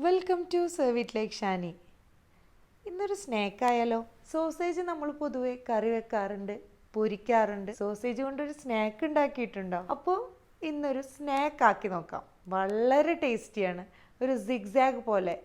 Welcome to serve it like Shani. ഇന്നൊരു snack ആയാലോ? Sausage നമ്മൾ പൊതുവെ കറി വെക്കാറുണ്ട്, പൊരിക്കാറുണ്ട്. സോസേജ് കൊണ്ടൊരു സ്നാക്ക് ഉണ്ടാക്കിയിട്ടുണ്ടോ? അപ്പോൾ ഇന്നൊരു സ്നാക്ക് ആക്കി നോക്കാം. വളരെ ടേസ്റ്റിയാണ്. ഒരു സിഗ്സാഗ് പോലെ.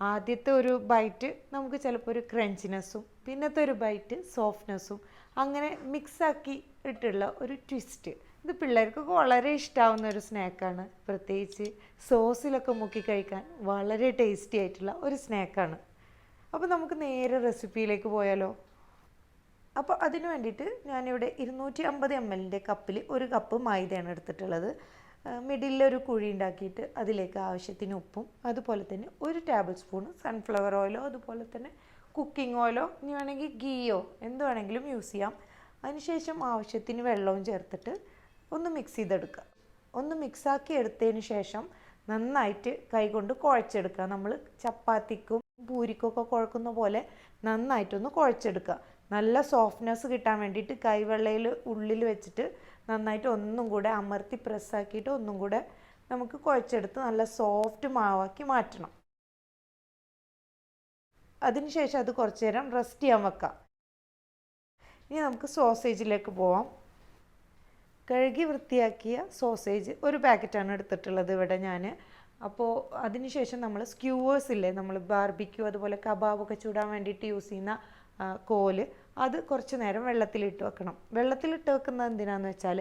ആദ്യത്തെ ഒരു ബൈറ്റ് നമുക്ക് ചിലപ്പോൾ ഒരു ക്രഞ്ചിനെസ്സും, പിന്നത്തെ ഒരു ബൈറ്റ് സോഫ്റ്റ്നെസ്സും, അങ്ങനെ മിക്സാക്കി ഇട്ടുള്ള ഒരു ട്വിസ്റ്റ്. ഇത് പിള്ളേർക്കൊക്കെ വളരെ ഇഷ്ടമാവുന്ന ഒരു സ്നാക്കാണ്. പ്രത്യേകിച്ച് സോസിലൊക്കെ മുക്കി കഴിക്കാൻ വളരെ ടേസ്റ്റി ആയിട്ടുള്ള ഒരു സ്നാക്കാണ്. അപ്പോൾ നമുക്ക് നേരെ റെസിപ്പിയിലേക്ക് പോയാലോ? അപ്പോൾ അതിന് വേണ്ടിയിട്ട് ഞാനിവിടെ 250 ml കപ്പിൽ ഒരു കപ്പ് മൈദയാണ് എടുത്തിട്ടുള്ളത്. മിഡിലൊരു കുഴി ഉണ്ടാക്കിയിട്ട് അതിലേക്ക് ആവശ്യത്തിന് ഉപ്പും, അതുപോലെ തന്നെ ഒരു ടേബിൾ സ്പൂൺ സൺഫ്ലവർ ഓയിലോ, അതുപോലെ തന്നെ കുക്കിംഗ് ഓയിലോ, ഇനി വേണമെങ്കിൽ ഗീയോ എന്ത് വേണമെങ്കിലും യൂസ് ചെയ്യാം. അതിനുശേഷം ആവശ്യത്തിന് വെള്ളവും ചേർത്തിട്ട് ഒന്ന് മിക്സ് ചെയ്തെടുക്കുക. ഒന്ന് മിക്സാക്കി എടുത്തതിന് ശേഷം നന്നായിട്ട് കൈകൊണ്ട് കുഴച്ചെടുക്കുക. നമ്മൾ ചപ്പാത്തിക്കും പൂരിക്കൊക്കെ കുഴക്കുന്ന പോലെ നന്നായിട്ടൊന്ന് കുഴച്ചെടുക്കുക. നല്ല സോഫ്റ്റ്നെസ് കിട്ടാൻ വേണ്ടിയിട്ട് കൈവെള്ളയിൽ ഉള്ളിൽ വെച്ചിട്ട് നന്നായിട്ട് ഒന്നും കൂടെ അമർത്തി പ്രസ്സാക്കിയിട്ട് ഒന്നും കൂടെ നമുക്ക് കുഴച്ചെടുത്ത് നല്ല സോഫ്റ്റ് മാവാക്കി മാറ്റണം. അതിനുശേഷം അത് കുറച്ച് നേരം റെസ്റ്റ് ചെയ്യാൻ വെക്കാം. ഇനി നമുക്ക് സോസേജിലേക്ക് പോവാം. കഴുകി വൃത്തിയാക്കിയ സോസേജ് ഒരു പാക്കറ്റാണ് എടുത്തിട്ടുള്ളത് ഇവിടെ ഞാൻ. അപ്പോൾ അതിനുശേഷം നമ്മൾ സ്ക്യൂവേഴ്സ് ഇല്ലേ, നമ്മൾ ബാർബിക്യൂ അതുപോലെ കബാബൊക്കെ ചൂടാൻ വേണ്ടിയിട്ട് യൂസ് ചെയ്യുന്ന കോല്, അത് കുറച്ച് നേരം വെള്ളത്തിലിട്ട് വെക്കണം. വെള്ളത്തിലിട്ട് വെക്കുന്നത് എന്തിനാണെന്ന് വെച്ചാൽ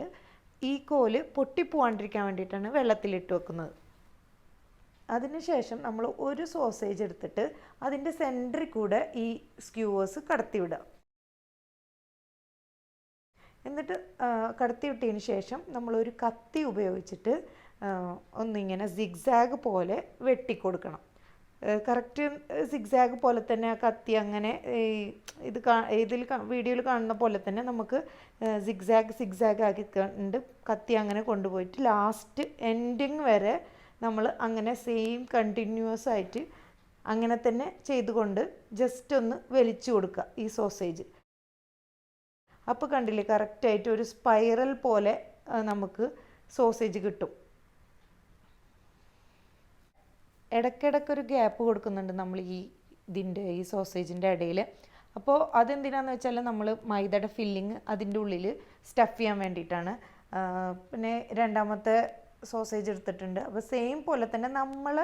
ഈ കോല് പൊട്ടിപ്പോവാണ്ടിരിക്കാൻ വേണ്ടിയിട്ടാണ് വെള്ളത്തിലിട്ട് വെക്കുന്നത്. അതിനുശേഷം നമ്മൾ ഒരു സോസേജ് എടുത്തിട്ട് അതിൻ്റെ സെൻറ്ററിൽ കൂടെ ഈ സ്ക്യൂവേഴ്സ് കടത്തിവിടുക. എന്നിട്ട് കടത്തി വിട്ടതിന് ശേഷം നമ്മളൊരു കത്തി ഉപയോഗിച്ചിട്ട് ഒന്നിങ്ങനെ സിഗ്സാഗ് പോലെ വെട്ടിക്കൊടുക്കണം. കറക്റ്റ് സിഗ്സാഗ് പോലെ തന്നെ ആ കത്തി അങ്ങനെ ഇതിൽ വീഡിയോയിൽ കാണുന്ന പോലെ തന്നെ നമുക്ക് സിഗ്സാഗ് ആക്കി കണ്ട് കത്തി അങ്ങനെ കൊണ്ടുപോയിട്ട് ലാസ്റ്റ് എൻഡിങ് വരെ നമ്മൾ അങ്ങനെ സെയിം കണ്ടിന്യൂസ് ആയിട്ട് അങ്ങനെ തന്നെ ചെയ്തുകൊണ്ട് ജസ്റ്റ് ഒന്ന് വലിച്ചു കൊടുക്കുക ഈ സോസേജ്. അപ്പോൾ കണ്ടില്ലേ, കറക്റ്റായിട്ട് ഒരു സ്പൈറൽ പോലെ നമുക്ക് സോസേജ് കിട്ടും. ഇടയ്ക്കിടയ്ക്കൊരു ഗ്യാപ്പ് കൊടുക്കുന്നുണ്ട് നമ്മൾ ഈ സോസേജിൻ്റെ ഇടയിൽ. അപ്പോൾ അതെന്തിനാന്ന് വെച്ചാൽ നമ്മൾ മൈദയുടെ ഫില്ലിങ് അതിൻ്റെ ഉള്ളിൽ സ്റ്റഫ് ചെയ്യാൻ വേണ്ടിയിട്ടാണ്. പിന്നെ രണ്ടാമത്തെ സോസേജ് എടുത്തിട്ടുണ്ട്. അപ്പോൾ സെയിം പോലെ തന്നെ നമ്മൾ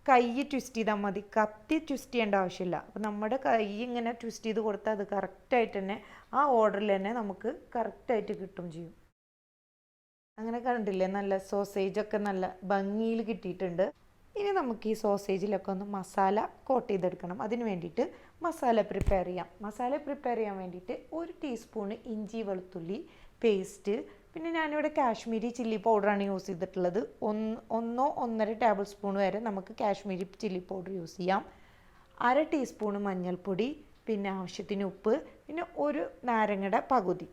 കൈ ട്വിസ്റ്റ് ചെയ്താൽ മതി, കത്തി ട്വിസ്റ്റ് ചെയ്യേണ്ട ആവശ്യമില്ല. അപ്പോൾ നമ്മുടെ കൈ ഇങ്ങനെ ട്വിസ്റ്റ് ചെയ്ത് കൊടുത്താൽ അത് കറക്റ്റായിട്ട് തന്നെ ആ ഓർഡറിൽ തന്നെ നമുക്ക് കറക്റ്റായിട്ട് കിട്ടും ചെയ്യും. അങ്ങനെ കണ്ടില്ലേ, നല്ല സോസേജൊക്കെ നല്ല ഭംഗിയിൽ കിട്ടിയിട്ടുണ്ട്. ഇനി നമുക്ക് ഈ സോസേജിലൊക്കെ ഒന്ന് മസാല കോട്ട് ചെയ്തെടുക്കണം. അതിന് വേണ്ടിയിട്ട് മസാല പ്രിപ്പയർ ചെയ്യാം. മസാല പ്രിപ്പയർ ചെയ്യാൻ വേണ്ടിയിട്ട് 1 ടീസ്പൂൺ ഇഞ്ചി വെളുത്തുള്ളി പേസ്റ്റ്, പിന്നെ ഞാനിവിടെ കാശ്മീരി ചില്ലി പൗഡറാണ് യൂസ് ചെയ്തിട്ടുള്ളത്. 1-1.5 ടേബിൾ സ്പൂൺ വരെ നമുക്ക് കാശ്മീരി ചില്ലി പൗഡർ യൂസ് ചെയ്യാം. 1/2 ടീസ്പൂൺ മഞ്ഞൾപ്പൊടി, പിന്നെ ആവശ്യത്തിന് ഉപ്പ്, പിന്നെ ഒരു നാരങ്ങയുടെ പകുതി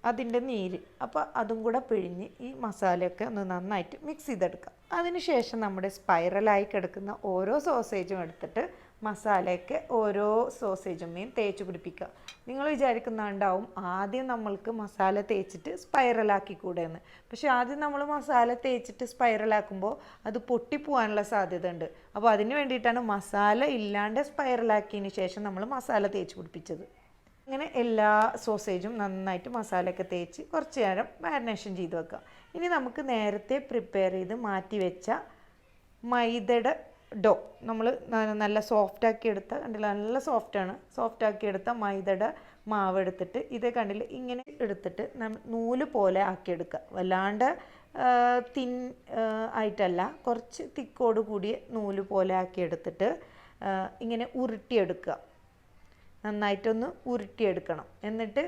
അതിൻ്റെ നീര്. അപ്പോൾ അതും കൂടെ പിഴിഞ്ഞ് ഈ മസാലയൊക്കെ ഒന്ന് നന്നായിട്ട് മിക്സ് ചെയ്തെടുക്കാം. അതിനുശേഷം നമ്മുടെ സ്പൈറലായി കിടക്കുന്ന ഓരോ സോസേജും എടുത്തിട്ട് മസാലയൊക്കെ ഓരോ സോസേജുമേയും തേച്ച് പിടിപ്പിക്കുക. നിങ്ങൾ വിചാരിക്കുന്നുണ്ടാവും ആദ്യം നമ്മൾക്ക് മസാല തേച്ചിട്ട് സ്പൈറലാക്കിക്കൂടെ എന്ന്. പക്ഷേ ആദ്യം നമ്മൾ മസാല തേച്ചിട്ട് സ്പൈറലാക്കുമ്പോൾ അത് പൊട്ടിപ്പോവാനുള്ള സാധ്യത ഉണ്ട്. അപ്പോൾ അതിന് വേണ്ടിയിട്ടാണ് മസാല ഇല്ലാണ്ട് സ്പൈറലാക്കിയതിന് ശേഷം നമ്മൾ മസാല തേച്ച് പിടിപ്പിച്ചത്. അങ്ങനെ എല്ലാ സോസേജും നന്നായിട്ട് മസാലയൊക്കെ തേച്ച് കുറച്ച് നേരം മാരിനേഷൻ ചെയ്ത് വെക്കാം. ഇനി നമുക്ക് നേരത്തെ പ്രിപ്പയർ ചെയ്ത് മാറ്റി വെച്ച മൈദയുടെ ഡോ നമ്മൾ നല്ല സോഫ്റ്റാക്കി എടുത്ത, കണ്ടില്ല നല്ല സോഫ്റ്റാണ്, സോഫ്റ്റാക്കി എടുത്ത മൈദയുടെ മാവ് എടുത്തിട്ട് ഇതേ കണ്ടില്ല ഇങ്ങനെ എടുത്തിട്ട് നൂല് പോലെ ആക്കിയെടുക്കുക. വല്ലാണ്ട് തിൻ ആയിട്ടല്ല, കുറച്ച് തിക്കോട് കൂടിയ നൂല് പോലെ ആക്കിയെടുത്തിട്ട് ഇങ്ങനെ ഉരുട്ടിയെടുക്കുക. നന്നായിട്ടൊന്ന് ഉരുട്ടിയെടുക്കണം. എന്നിട്ട്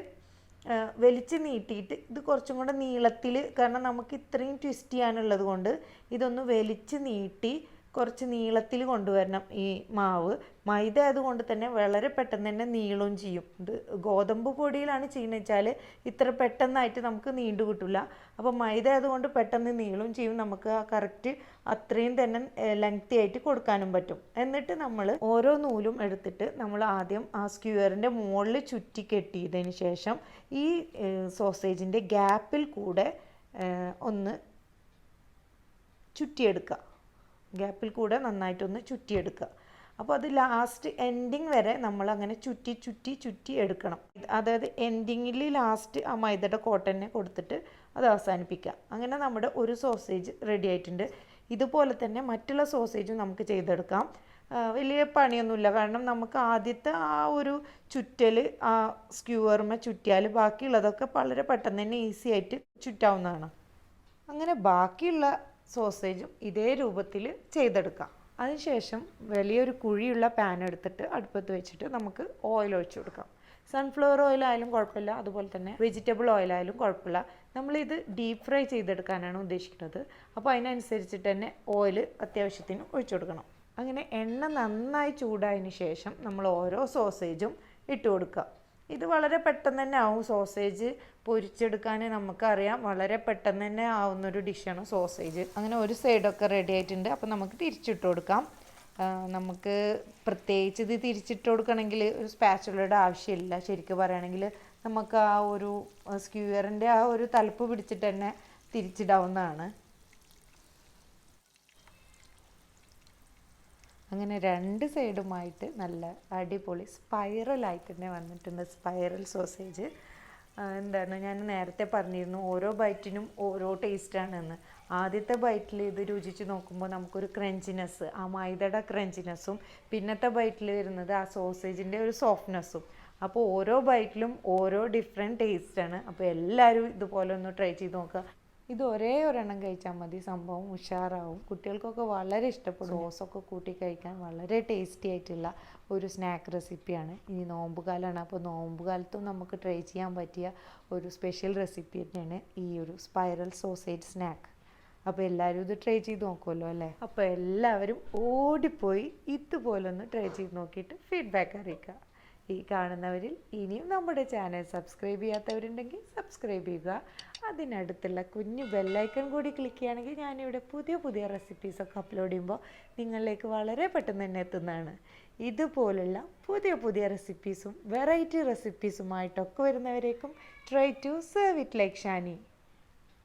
വലിച്ച് നീട്ടിയിട്ട് ഇത് കുറച്ചും കൂടെ നീളത്തിൽ, കാരണം നമുക്ക് ഇത്രയും ട്വിസ്റ്റ് ചെയ്യാനുള്ളത് കൊണ്ട് ഇതൊന്ന് വലിച്ച് നീട്ടി കുറച്ച് നീളത്തിൽ കൊണ്ടുവരണം ഈ മാവ്. മൈദ ആയതുകൊണ്ട് തന്നെ വളരെ പെട്ടെന്ന് തന്നെ നീളുകയും ചെയ്യും. ഇത് ഗോതമ്പ് പൊടിയിലാണ് ചെയ്യുന്നത് വെച്ചാൽ ഇത്ര പെട്ടെന്നായിട്ട് നമുക്ക് നീണ്ടു കിട്ടില്ല. അപ്പോൾ മൈദ ആയതുകൊണ്ട് പെട്ടെന്ന് നീളുകയും ചെയ്യും, നമുക്ക് ആ കറക്റ്റ് അത്രയും തന്നെ ലെങ്തി ആയിട്ട് കൊടുക്കാനും പറ്റും. എന്നിട്ട് നമ്മൾ ഓരോ നൂലും എടുത്തിട്ട് നമ്മൾ ആദ്യം ആ സ്ക്യൂറിൻ്റെ മുകളിൽ ചുറ്റി കെട്ടിയതിന് ശേഷം ഈ സോസേജിൻ്റെ ഗ്യാപ്പിൽ കൂടെ ഒന്ന് ചുറ്റിയെടുക്കുക. ഗ്യാപ്പിൽ കൂടെ നന്നായിട്ടൊന്ന് ചുറ്റിയെടുക്കുക. അപ്പോൾ അത് ലാസ്റ്റ് എൻഡിങ് വരെ നമ്മൾ അങ്ങനെ ചുറ്റി ചുറ്റി ചുറ്റി എടുക്കണം. അതായത് എൻഡിങ്ങിൽ ലാസ്റ്റ് ആ മൈദയുടെ കോട്ടനെ കൊടുത്തിട്ട് അത് അവസാനിപ്പിക്കുക. അങ്ങനെ നമ്മുടെ ഒരു സോസേജ് റെഡി ആയിട്ടുണ്ട്. ഇതുപോലെ തന്നെ മറ്റുള്ള സോസേജും നമുക്ക് ചെയ്തെടുക്കാം. വലിയ പണിയൊന്നുമില്ല, കാരണം നമുക്ക് ആദ്യത്തെ ആ ഒരു ചുറ്റൽ ആ സ്ക്യൂവറുമേ ചുറ്റിയാൽ ബാക്കിയുള്ളതൊക്കെ വളരെ പെട്ടെന്ന് തന്നെ ഈസി ആയിട്ട് ചുറ്റാവുന്നതാണ്. അങ്ങനെ ബാക്കിയുള്ള സോസേജും ഇതേ രൂപത്തിൽ ചെയ്തെടുക്കാം. അതിനുശേഷം വലിയൊരു കുഴിയുള്ള പാൻ എടുത്തിട്ട് അടുപ്പത്ത് വെച്ചിട്ട് നമുക്ക് ഓയിൽ ഒഴിച്ചു കൊടുക്കാം. സൺഫ്ലവർ ഓയിലായാലും കുഴപ്പമില്ല, അതുപോലെ തന്നെ വെജിറ്റബിൾ ഓയിലായാലും കുഴപ്പമില്ല. നമ്മളിത് ഡീപ്പ് ഫ്രൈ ചെയ്തെടുക്കാനാണ് ഉദ്ദേശിക്കുന്നത്. അപ്പോൾ അതിനനുസരിച്ചിട്ട് തന്നെ ഓയിൽ അത്യാവശ്യത്തിന് ഒഴിച്ചു കൊടുക്കണം. അങ്ങനെ എണ്ണ നന്നായി ചൂടായതിന് ശേഷം നമ്മൾ ഓരോ സോസേജും ഇട്ട് കൊടുക്കുക. ഇത് വളരെ പെട്ടെന്ന് തന്നെ ആവും. സോസേജ് പൊരിച്ചെടുക്കാൻ നമുക്കറിയാം, വളരെ പെട്ടെന്ന് തന്നെ ആവുന്നൊരു ഡിഷാണ് സോസേജ്. അങ്ങനെ ഒരു സൈഡൊക്കെ റെഡി ആയിട്ടുണ്ട്. അപ്പോൾ നമുക്ക് തിരിച്ചിട്ട് കൊടുക്കാം. നമുക്ക് പ്രത്യേകിച്ച് ഇത് തിരിച്ചിട്ട് കൊടുക്കണമെങ്കിൽ ഒരു സ്പാച്ചുലയുടെ ആവശ്യമില്ല. ശരിക്കും പറയുകയാണെങ്കിൽ നമുക്ക് ആ ഒരു സ്ക്യൂവറിൻ്റെ ആ ഒരു തലപ്പ് പിടിച്ചിട്ട് തന്നെ തിരിച്ചിടാവുന്നതാണ്. അങ്ങനെ രണ്ട് സൈഡുമായിട്ട് നല്ല അടിപൊളി സ്പൈറലായിട്ട് തന്നെ വന്നിട്ടുണ്ട് സ്പൈറൽ സോസേജ്. എന്താണ്, ഞാൻ നേരത്തെ പറഞ്ഞിരുന്നു ഓരോ ബൈറ്റിനും ഓരോ ടേസ്റ്റാണെന്ന്. ആദ്യത്തെ ബൈറ്റിൽ ഇത് രുചിച്ച് നോക്കുമ്പോൾ നമുക്കൊരു ക്രഞ്ചിനെസ്, ആ മൈദയുടെ ക്രഞ്ചിനെസ്സും, പിന്നത്തെ ബൈറ്റിൽ വരുന്നത് ആ സോസേജിൻ്റെ ഒരു സോഫ്റ്റ്നെസ്സും. അപ്പോൾ ഓരോ ബൈറ്റിലും ഓരോ ഡിഫറെൻറ്റ് ടേസ്റ്റാണ്. അപ്പോൾ എല്ലാവരും ഇതുപോലെ ഒന്ന് ട്രൈ ചെയ്ത് നോക്കുക. ഇത് ഒരേ ഒരെണ്ണം കഴിച്ചാൽ മതി, സംഭവം ഉഷാറാവും. കുട്ടികൾക്കൊക്കെ വളരെ ഇഷ്ടപ്പെടും. സോസൊക്കെ കൂട്ടി കഴിക്കാൻ വളരെ ടേസ്റ്റി ആയിട്ടുള്ള ഒരു സ്നാക്ക് റെസിപ്പിയാണ്. ഇനി നോമ്പ് കാലമാണ്, അപ്പോൾ നോമ്പ് കാലത്തും നമുക്ക് ട്രൈ ചെയ്യാൻ പറ്റിയ ഒരു സ്പെഷ്യൽ റെസിപ്പി തന്നെയാണ് ഈ ഒരു സ്പൈറൽ സോസേജ് സ്നാക്ക്. അപ്പോൾ എല്ലാവരും ഇത് ട്രൈ ചെയ്ത് നോക്കുമല്ലോ അല്ലേ? അപ്പോൾ എല്ലാവരും ഓടിപ്പോയി ഇതുപോലൊന്ന് ട്രൈ ചെയ്ത് നോക്കിയിട്ട് ഫീഡ്ബാക്ക് അറിയിക്കുക. ഈ കാണുന്നവരിൽ ഇനിയും നമ്മുടെ ചാനൽ സബ്സ്ക്രൈബ് ചെയ്യാത്തവരുണ്ടെങ്കിൽ സബ്സ്ക്രൈബ് ചെയ്യുക. അതിനടുത്തുള്ള കുഞ്ഞു ബെല്ലൈക്കൺ കൂടി ക്ലിക്ക് ചെയ്യുകയാണെങ്കിൽ ഞാനിവിടെ പുതിയ പുതിയ റെസിപ്പീസൊക്കെ അപ്ലോഡ് ചെയ്യുമ്പോൾ നിങ്ങളിലേക്ക് വളരെ പെട്ടെന്ന് തന്നെ എത്തുന്നതാണ്. ഇതുപോലുള്ള പുതിയ പുതിയ റെസിപ്പീസും വെറൈറ്റി റെസിപ്പീസുമായിട്ടൊക്കെ വരുന്നവരേക്കും try to serve it like Shani.